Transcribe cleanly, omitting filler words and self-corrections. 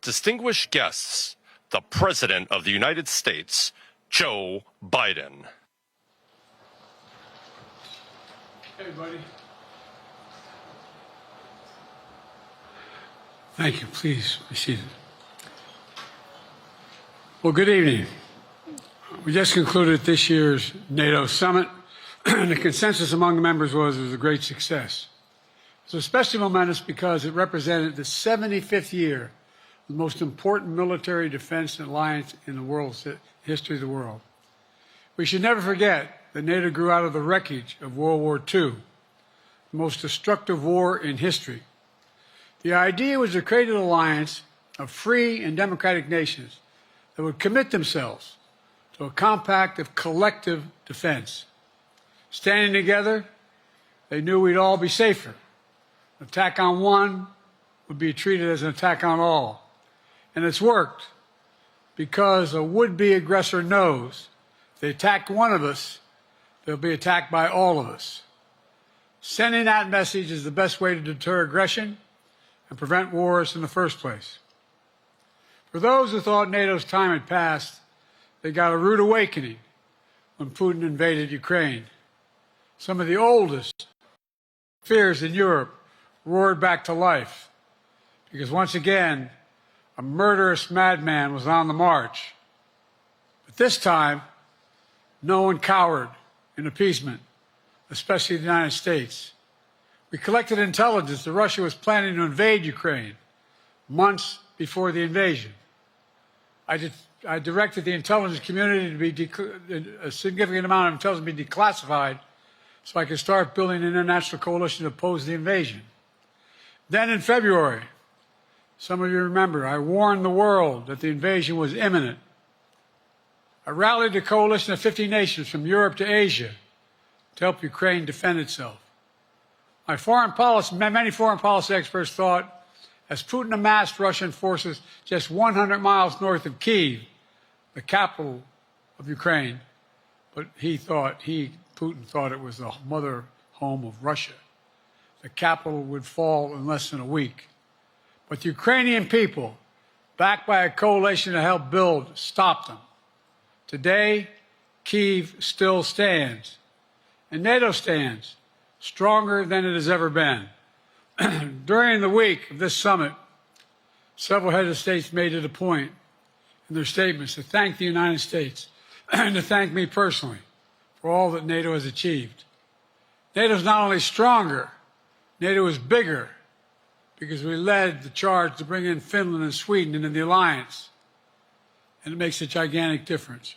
Distinguished guests, the President of the United States, Joe Biden. Hey, buddy. Thank you. Please be seated. Well, good evening. We just concluded this year's NATO summit, and the consensus among the members was it was a great success. It was especially momentous because it represented the 75th year of the most important military defense alliance in the world's history of the world. We should never forget that NATO grew out of the wreckage of World War II, the most destructive war in history. The idea was to create an alliance of free and democratic nations that would commit themselves to a compact of collective defense. Standing together, they knew we'd all be safer. An attack on one would be treated as an attack on all. And it's worked because a would-be aggressor knows if they attack one of us, they'll be attacked by all of us. Sending that message is the best way to deter aggression and prevent wars in the first place. For those who thought NATO's time had passed, they got a rude awakening when Putin invaded Ukraine. Some of the oldest fears in Europe roared back to life because once again, a murderous madman was on the march. But this time, no one cowered in appeasement, especially the United States. We collected intelligence that Russia was planning to invade Ukraine months before the invasion. I directed the intelligence community to be a significant amount of intelligence be declassified so I could start building an international coalition to oppose the invasion. Then in February, some of you remember, I warned the world that the invasion was imminent. I rallied a coalition of 50 nations from Europe to Asia to help Ukraine defend itself. Many foreign policy experts thought as Putin amassed Russian forces just 100 miles north of Kyiv, the capital of Ukraine, but Putin thought it was the mother home of Russia. The capital would fall in less than a week. But the Ukrainian people, backed by a coalition to help build, stopped them. Today, Kyiv still stands, and NATO stands stronger than it has ever been. During the week of this summit, several heads of states made it a point in their statements to thank the United States and to thank me personally for all that NATO has achieved. NATO is not only stronger, NATO is bigger because we led the charge to bring in Finland and Sweden into the alliance, and it makes a gigantic difference.